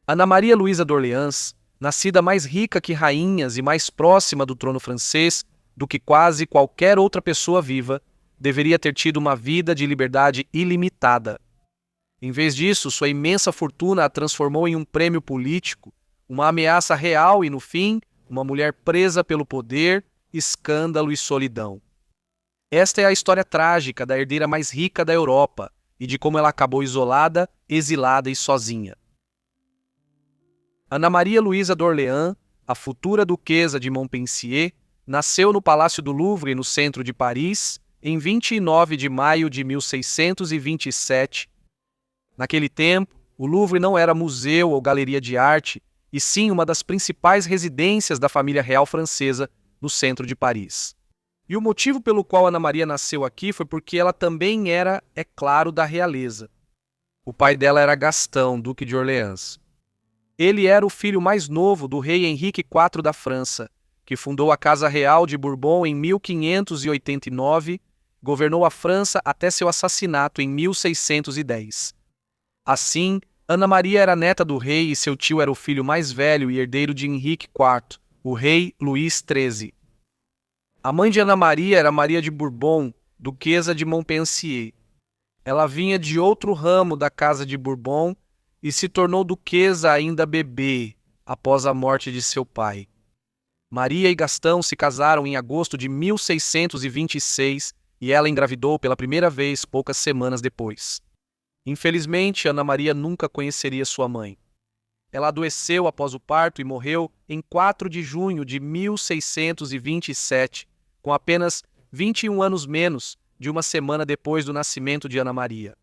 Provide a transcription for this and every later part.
Ana Maria Luísa d'Orléans, nascida mais rica que rainhas e mais próxima do trono francês do que quase qualquer outra pessoa viva, deveria ter tido uma vida de liberdade ilimitada. Em vez disso, sua imensa fortuna a transformou em um prêmio político, uma ameaça real e, no fim, uma mulher presa pelo poder, escândalo e solidão. Esta é a história trágica da herdeira mais rica da Europa e de como ela acabou isolada, exilada e sozinha. Ana Maria Luísa d'Orléans, a futura duquesa de Montpensier, nasceu no Palácio do Louvre, no centro de Paris, em 29 de maio de 1627. Naquele tempo, o Louvre não era museu ou galeria de arte, e sim uma das principais residências da família real francesa no centro de Paris. E o motivo pelo qual Ana Maria nasceu aqui foi porque ela também era, é claro, da realeza. O pai dela era Gastão, duque de Orleans. Ele era o filho mais novo do rei Henrique IV da França, que fundou a Casa Real de Bourbon em 1589, governou a França até seu assassinato em 1610. Assim, Ana Maria era neta do rei e seu tio era o filho mais velho e herdeiro de Henrique IV, o rei Luís XIII. A mãe de Ana Maria era Maria de Bourbon, duquesa de Montpensier. Ela vinha de outro ramo da Casa de Bourbon e se tornou duquesa ainda bebê, após a morte de seu pai. Maria e Gastão se casaram em agosto de 1626 e ela engravidou pela primeira vez poucas semanas depois. Infelizmente, Ana Maria nunca conheceria sua mãe. Ela adoeceu após o parto e morreu em 4 de junho de 1627, com apenas 21 anos menos de uma semana depois do nascimento de Ana Maria.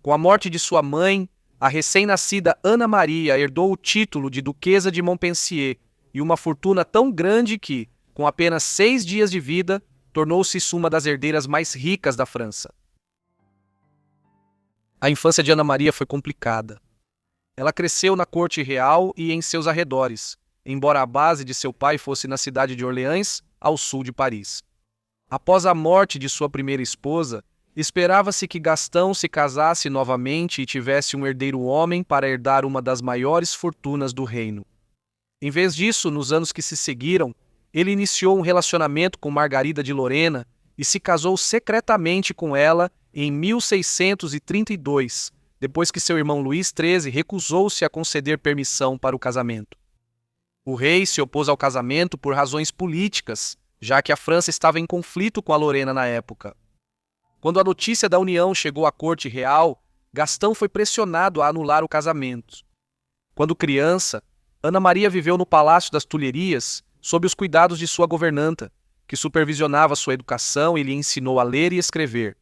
Com a morte de sua mãe, a recém-nascida Ana Maria herdou o título de Duquesa de Montpensier e uma fortuna tão grande que, com apenas 6 dias de vida, tornou-se uma das herdeiras mais ricas da França. A infância de Ana Maria foi complicada. Ela cresceu na corte real e em seus arredores, embora a base de seu pai fosse na cidade de Orleans, ao sul de Paris. Após a morte de sua primeira esposa, esperava-se que Gastão se casasse novamente e tivesse um herdeiro homem para herdar uma das maiores fortunas do reino. Em vez disso, nos anos que se seguiram, ele iniciou um relacionamento com Margarida de Lorena e se casou secretamente com ela em 1632, depois que seu irmão Luís XIII recusou-se a conceder permissão para o casamento. O rei se opôs ao casamento por razões políticas, já que a França estava em conflito com a Lorena na época. Quando a notícia da união chegou à corte real, Gastão foi pressionado a anular o casamento. Quando criança, Ana Maria viveu no Palácio das Tulherias sob os cuidados de sua governanta, que supervisionava sua educação e lhe ensinou a ler e escrever.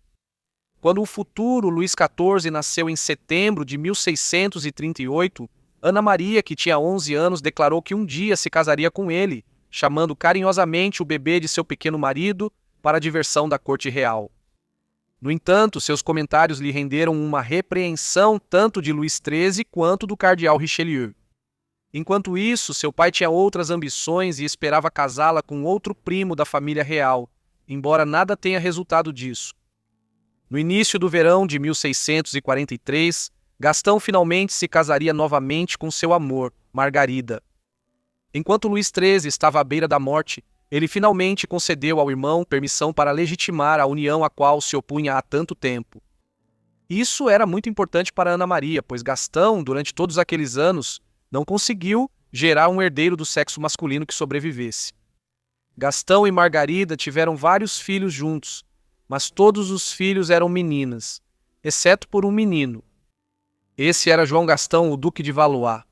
Quando o futuro Luís XIV nasceu em setembro de 1638, Ana Maria, que tinha 11 anos, declarou que um dia se casaria com ele, chamando carinhosamente o bebê de seu pequeno marido para a diversão da corte real. No entanto, seus comentários lhe renderam uma repreensão tanto de Luís XIII quanto do cardeal Richelieu. Enquanto isso, seu pai tinha outras ambições e esperava casá-la com outro primo da família real, embora nada tenha resultado disso. No início do verão de 1643, Gastão finalmente se casaria novamente com seu amor, Margarida. Enquanto Luís XIII estava à beira da morte, ele finalmente concedeu ao irmão permissão para legitimar a união a qual se opunha há tanto tempo. Isso era muito importante para Ana Maria, pois Gastão, durante todos aqueles anos, não conseguiu gerar um herdeiro do sexo masculino que sobrevivesse. Gastão e Margarida tiveram vários filhos juntos, mas todos os filhos eram meninas, exceto por um menino. Esse era João Gastão, o Duque de Valois.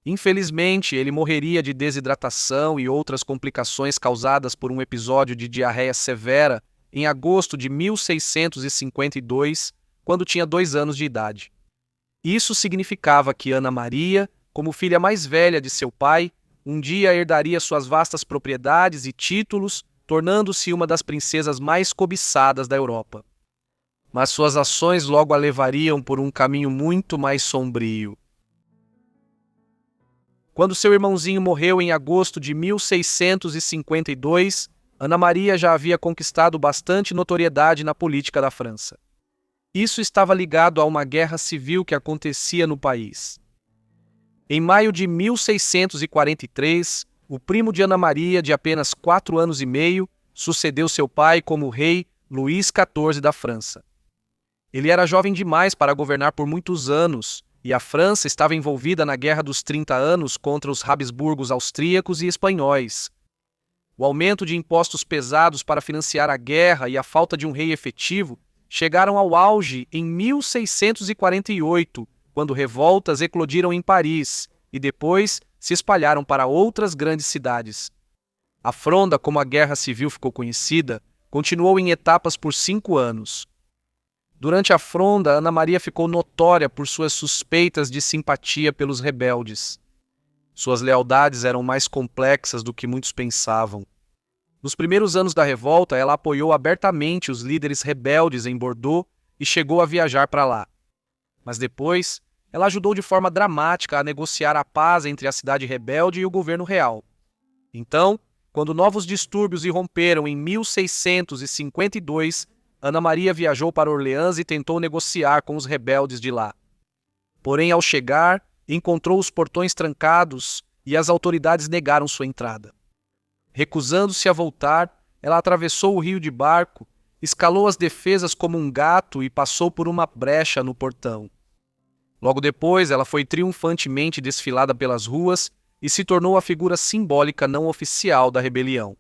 Infelizmente, ele morreria de desidratação e outras complicações causadas por um episódio de diarreia severa em agosto de 1652, quando tinha 2 anos de idade. Isso significava que Ana Maria, como filha mais velha de seu pai, um dia herdaria suas vastas propriedades e títulos, tornando-se uma das princesas mais cobiçadas da Europa. Mas suas ações logo a levariam por um caminho muito mais sombrio. Quando seu irmãozinho morreu em agosto de 1652, Ana Maria já havia conquistado bastante notoriedade na política da França. Isso estava ligado a uma guerra civil que acontecia no país. Em maio de 1643, o primo de Ana Maria, de apenas 4 anos e meio, sucedeu seu pai como rei Luís XIV da França. Ele era jovem demais para governar por muitos anos, e a França estava envolvida na Guerra dos 30 Anos contra os Habsburgos austríacos e espanhóis. O aumento de impostos pesados para financiar a guerra e a falta de um rei efetivo chegaram ao auge em 1648, quando revoltas eclodiram em Paris e depois se espalharam para outras grandes cidades. A Fronda, como a Guerra Civil ficou conhecida, continuou em etapas por 5 anos. Durante a Fronda, Ana Maria ficou notória por suas suspeitas de simpatia pelos rebeldes. Suas lealdades eram mais complexas do que muitos pensavam. Nos primeiros anos da revolta, ela apoiou abertamente os líderes rebeldes em Bordeaux e chegou a viajar para lá. Mas depois, ela ajudou de forma dramática a negociar a paz entre a cidade rebelde e o governo real. Então, quando novos distúrbios irromperam em 1652, Ana Maria viajou para Orleans e tentou negociar com os rebeldes de lá. Porém, ao chegar, encontrou os portões trancados e as autoridades negaram sua entrada. Recusando-se a voltar, ela atravessou o rio de barco, escalou as defesas como um gato e passou por uma brecha no portão. Logo depois, ela foi triunfantemente desfilada pelas ruas e se tornou a figura simbólica não oficial da rebelião.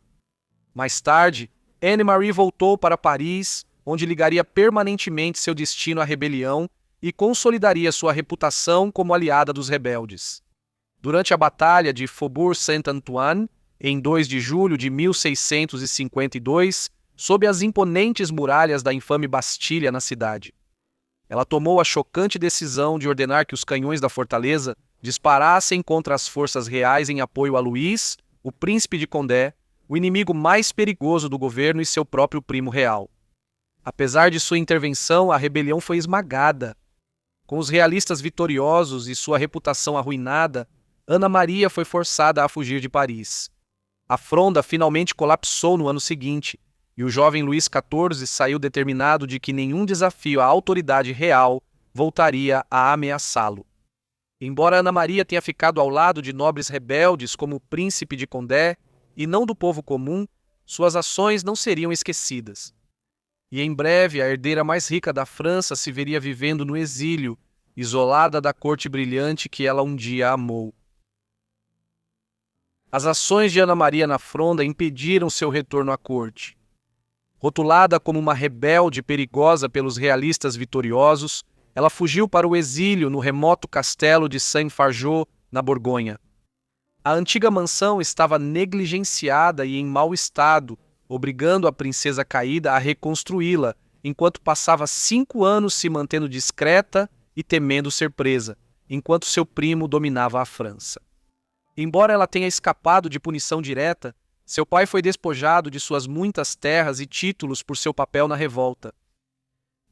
Mais tarde, Anne-Marie voltou para Paris, onde ligaria permanentemente seu destino à rebelião e consolidaria sua reputação como aliada dos rebeldes. Durante a Batalha de Faubourg Saint-Antoine, em 2 de julho de 1652, sob as imponentes muralhas da infame Bastilha na cidade, ela tomou a chocante decisão de ordenar que os canhões da fortaleza disparassem contra as forças reais em apoio a Luís, o príncipe de Condé, o inimigo mais perigoso do governo e seu próprio primo real. Apesar de sua intervenção, a rebelião foi esmagada. Com os realistas vitoriosos e sua reputação arruinada, Ana Maria foi forçada a fugir de Paris. A Fronda finalmente colapsou no ano seguinte, e o jovem Luís XIV saiu determinado de que nenhum desafio à autoridade real voltaria a ameaçá-lo. Embora Ana Maria tenha ficado ao lado de nobres rebeldes como o príncipe de Condé, e não do povo comum, suas ações não seriam esquecidas. E em breve a herdeira mais rica da França se veria vivendo no exílio, isolada da corte brilhante que ela um dia amou. As ações de Ana Maria na Fronda impediram seu retorno à corte. Rotulada como uma rebelde perigosa pelos realistas vitoriosos, ela fugiu para o exílio no remoto castelo de Saint-Fargeau, na Borgonha. A antiga mansão estava negligenciada e em mau estado, obrigando a princesa caída a reconstruí-la, enquanto passava 5 anos se mantendo discreta e temendo ser presa, enquanto seu primo dominava a França. Embora ela tenha escapado de punição direta, seu pai foi despojado de suas muitas terras e títulos por seu papel na revolta.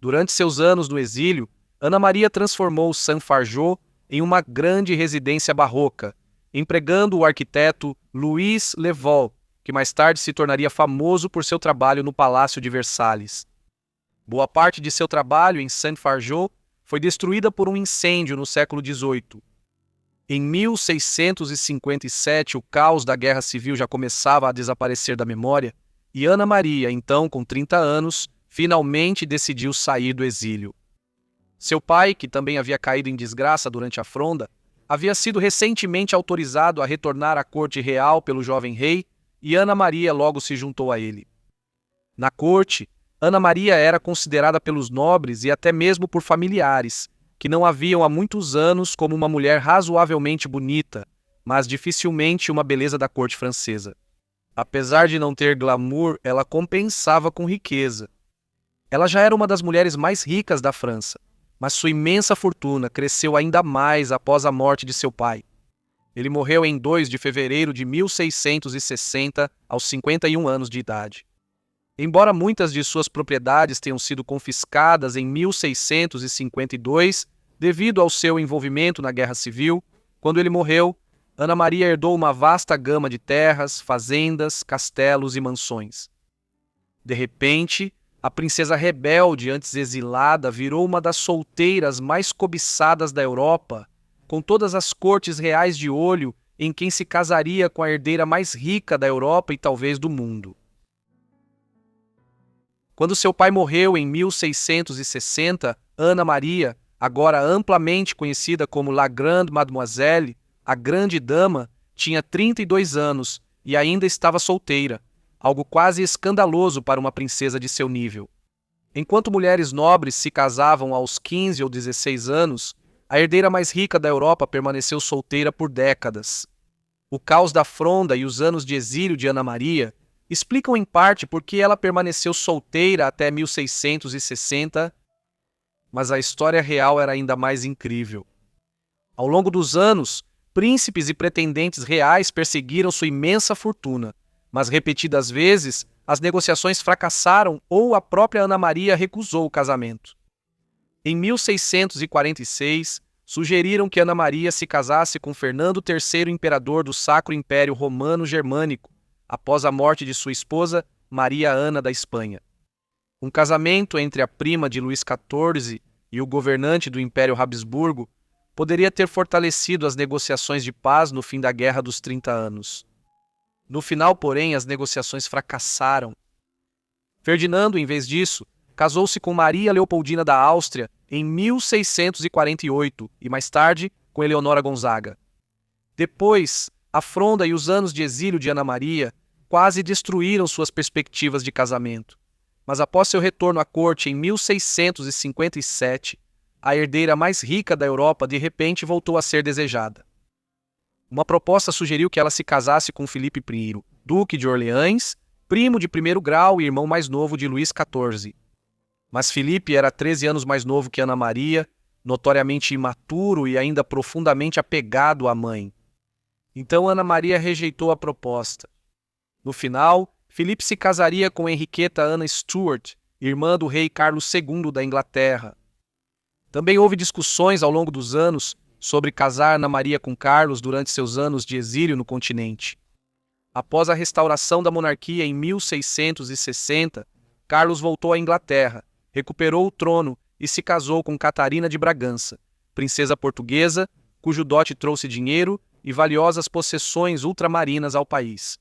Durante seus anos no exílio, Ana Maria transformou Saint-Fargeau em uma grande residência barroca, empregando o arquiteto Louis Le Vau, que mais tarde se tornaria famoso por seu trabalho no Palácio de Versalhes. Boa parte de seu trabalho em Saint-Fargeau foi destruída por um incêndio no século XVIII. Em 1657, o caos da Guerra Civil já começava a desaparecer da memória, e Ana Maria, então com 30 anos, finalmente decidiu sair do exílio. Seu pai, que também havia caído em desgraça durante a Fronda, havia sido recentemente autorizado a retornar à corte real pelo jovem rei, e Ana Maria logo se juntou a ele. Na corte, Ana Maria era considerada pelos nobres e até mesmo por familiares, que não a viam há muitos anos como uma mulher razoavelmente bonita, mas dificilmente uma beleza da corte francesa. Apesar de não ter glamour, ela compensava com riqueza. Ela já era uma das mulheres mais ricas da França, mas sua imensa fortuna cresceu ainda mais após a morte de seu pai. Ele morreu em 2 de fevereiro de 1660, aos 51 anos de idade. Embora muitas de suas propriedades tenham sido confiscadas em 1652, devido ao seu envolvimento na Guerra Civil, quando ele morreu, Ana Maria herdou uma vasta gama de terras, fazendas, castelos e mansões. De repente, a princesa rebelde, antes exilada, virou uma das solteiras mais cobiçadas da Europa, com todas as cortes reais de olho em quem se casaria com a herdeira mais rica da Europa e talvez do mundo. Quando seu pai morreu em 1660, Ana Maria, agora amplamente conhecida como La Grande Mademoiselle, a Grande Dama, tinha 32 anos e ainda estava solteira, algo quase escandaloso para uma princesa de seu nível. Enquanto mulheres nobres se casavam aos 15 ou 16 anos, a herdeira mais rica da Europa permaneceu solteira por décadas. O caos da Fronda e os anos de exílio de Ana Maria explicam em parte por que ela permaneceu solteira até 1660, mas a história real era ainda mais incrível. Ao longo dos anos, príncipes e pretendentes reais perseguiram sua imensa fortuna, mas repetidas vezes as negociações fracassaram ou a própria Ana Maria recusou o casamento. Em 1646, sugeriram que Ana Maria se casasse com Fernando III, imperador do Sacro Império Romano-Germânico, após a morte de sua esposa, Maria Ana da Espanha. Um casamento entre a prima de Luís XIV e o governante do Império Habsburgo poderia ter fortalecido as negociações de paz no fim da Guerra dos 30 Anos. No final, porém, as negociações fracassaram. Ferdinando, em vez disso, casou-se com Maria Leopoldina da Áustria em 1648 e, mais tarde, com Eleonora Gonzaga. Depois, a Fronda e os anos de exílio de Ana Maria quase destruíram suas perspectivas de casamento. Mas após seu retorno à corte em 1657, a herdeira mais rica da Europa de repente voltou a ser desejada. Uma proposta sugeriu que ela se casasse com Filipe I, duque de Orleans, primo de primeiro grau e irmão mais novo de Luís XIV. Mas Filipe era 13 anos mais novo que Ana Maria, notoriamente imaturo e ainda profundamente apegado à mãe. Então Ana Maria rejeitou a proposta. No final, Filipe se casaria com Henriqueta Ana Stuart, irmã do rei Carlos II da Inglaterra. Também houve discussões ao longo dos anos sobre casar Ana Maria com Carlos durante seus anos de exílio no continente. Após a restauração da monarquia em 1660, Carlos voltou à Inglaterra, recuperou o trono e se casou com Catarina de Bragança, princesa portuguesa, cujo dote trouxe dinheiro e valiosas possessões ultramarinas ao país.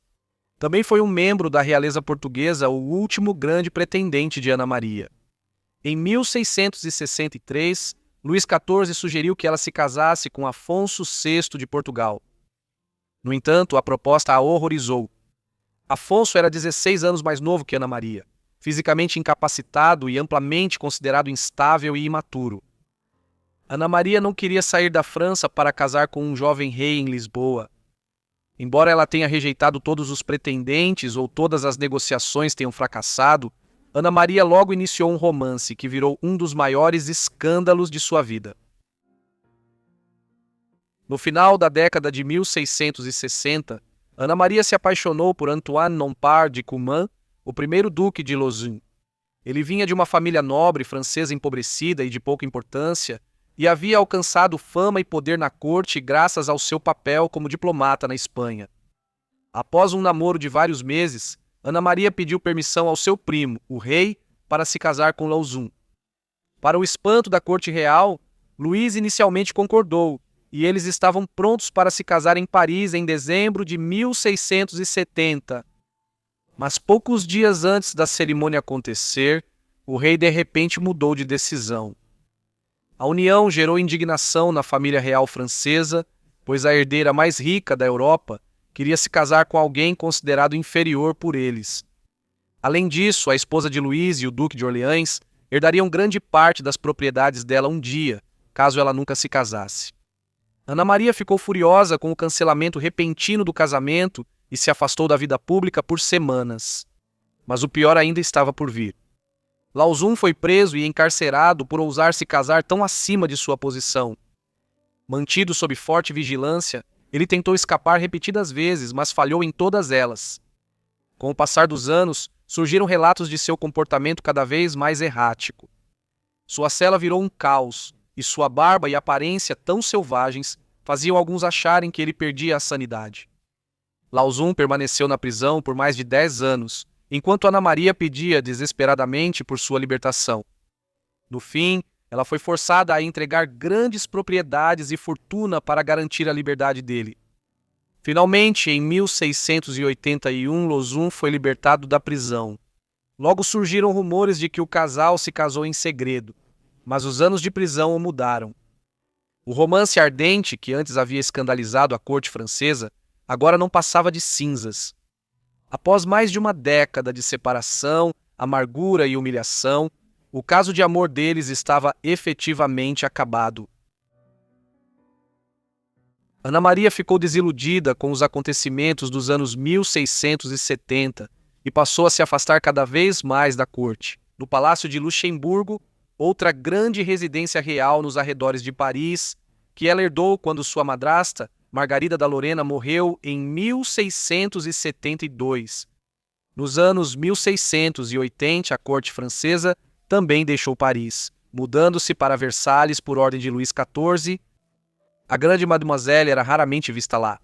Também foi um membro da realeza portuguesa, o último grande pretendente de Ana Maria. Em 1663, Luís XIV sugeriu que ela se casasse com Afonso VI de Portugal. No entanto, a proposta a horrorizou. Afonso era 16 anos mais novo que Ana Maria, fisicamente incapacitado e amplamente considerado instável e imaturo. Ana Maria não queria sair da França para casar com um jovem rei em Lisboa. Embora ela tenha rejeitado todos os pretendentes ou todas as negociações tenham fracassado, Ana Maria logo iniciou um romance que virou um dos maiores escândalos de sua vida. No final da década de 1660, Ana Maria se apaixonou por Antoine Nompart de Cuman, o primeiro duque de Lauzun. Ele vinha de uma família nobre francesa empobrecida e de pouca importância, e havia alcançado fama e poder na corte graças ao seu papel como diplomata na Espanha. Após um namoro de vários meses, Ana Maria pediu permissão ao seu primo, o rei, para se casar com Lauzun. Para o espanto da corte real, Luís inicialmente concordou, e eles estavam prontos para se casar em Paris em dezembro de 1670. Mas poucos dias antes da cerimônia acontecer, o rei de repente mudou de decisão. A união gerou indignação na família real francesa, pois a herdeira mais rica da Europa queria se casar com alguém considerado inferior por eles. Além disso, a esposa de Luís e o duque de Orleans herdariam grande parte das propriedades dela um dia, caso ela nunca se casasse. Ana Maria ficou furiosa com o cancelamento repentino do casamento e se afastou da vida pública por semanas. Mas o pior ainda estava por vir. Lauzun foi preso e encarcerado por ousar se casar tão acima de sua posição. Mantido sob forte vigilância, ele tentou escapar repetidas vezes, mas falhou em todas elas. Com o passar dos anos, surgiram relatos de seu comportamento cada vez mais errático. Sua cela virou um caos, e sua barba e aparência tão selvagens faziam alguns acharem que ele perdia a sanidade. Lauzun permaneceu na prisão por mais de 10 anos, enquanto Ana Maria pedia desesperadamente por sua libertação. No fim, ela foi forçada a entregar grandes propriedades e fortuna para garantir a liberdade dele. Finalmente, em 1681, Losum foi libertado da prisão. Logo surgiram rumores de que o casal se casou em segredo, mas os anos de prisão o mudaram. O romance ardente, que antes havia escandalizado a corte francesa, agora não passava de cinzas. Após mais de uma década de separação, amargura e humilhação, o caso de amor deles estava efetivamente acabado. Ana Maria ficou desiludida com os acontecimentos dos anos 1670 e passou a se afastar cada vez mais da corte. No Palácio de Luxemburgo, outra grande residência real nos arredores de Paris, que ela herdou quando sua madrasta, Margarida da Lorena, morreu em 1672. Nos anos 1680, a corte francesa também deixou Paris, mudando-se para Versalhes por ordem de Luís XIV. A grande Mademoiselle era raramente vista lá.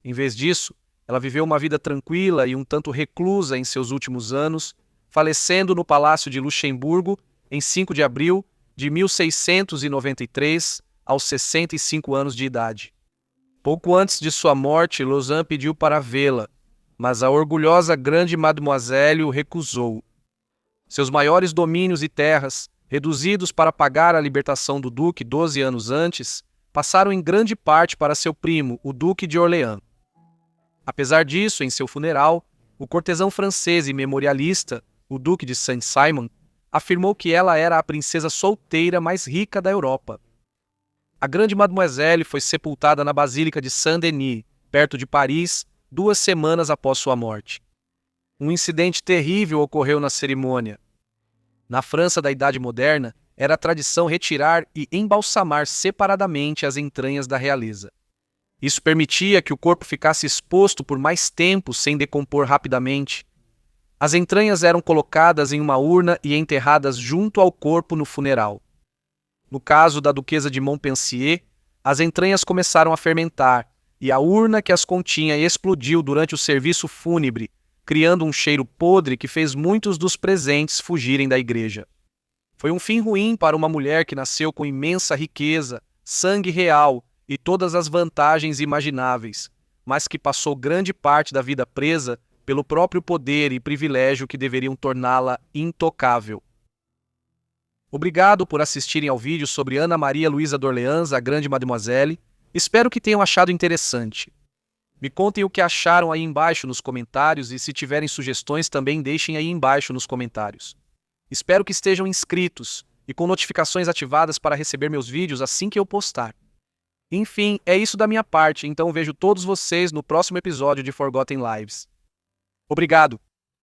Em vez disso, ela viveu uma vida tranquila e um tanto reclusa em seus últimos anos, falecendo no Palácio de Luxemburgo em 5 de abril de 1693, aos 65 anos de idade. Pouco antes de sua morte, Lausanne pediu para vê-la, mas a orgulhosa grande Mademoiselle o recusou. Seus maiores domínios e terras, reduzidos para pagar a libertação do duque 12 anos antes, passaram em grande parte para seu primo, o Duque de Orleans. Apesar disso, em seu funeral, o cortesão francês e memorialista, o Duque de Saint-Simon, afirmou que ela era a princesa solteira mais rica da Europa. A grande Mademoiselle foi sepultada na Basílica de Saint-Denis, perto de Paris, 2 semanas após sua morte. Um incidente terrível ocorreu na cerimônia. Na França da Idade Moderna, era tradição retirar e embalsamar separadamente as entranhas da realeza. Isso permitia que o corpo ficasse exposto por mais tempo sem decompor rapidamente. As entranhas eram colocadas em uma urna e enterradas junto ao corpo no funeral. No caso da duquesa de Montpensier, as entranhas começaram a fermentar e a urna que as continha explodiu durante o serviço fúnebre, criando um cheiro podre que fez muitos dos presentes fugirem da igreja. Foi um fim ruim para uma mulher que nasceu com imensa riqueza, sangue real e todas as vantagens imagináveis, mas que passou grande parte da vida presa pelo próprio poder e privilégio que deveriam torná-la intocável. Obrigado por assistirem ao vídeo sobre Ana Maria Luísa d'Orléans, a Grande Mademoiselle. Espero que tenham achado interessante. Me contem o que acharam aí embaixo nos comentários e se tiverem sugestões também deixem aí embaixo nos comentários. Espero que estejam inscritos e com notificações ativadas para receber meus vídeos assim que eu postar. Enfim, é isso da minha parte, então vejo todos vocês no próximo episódio de Forgotten Lives. Obrigado!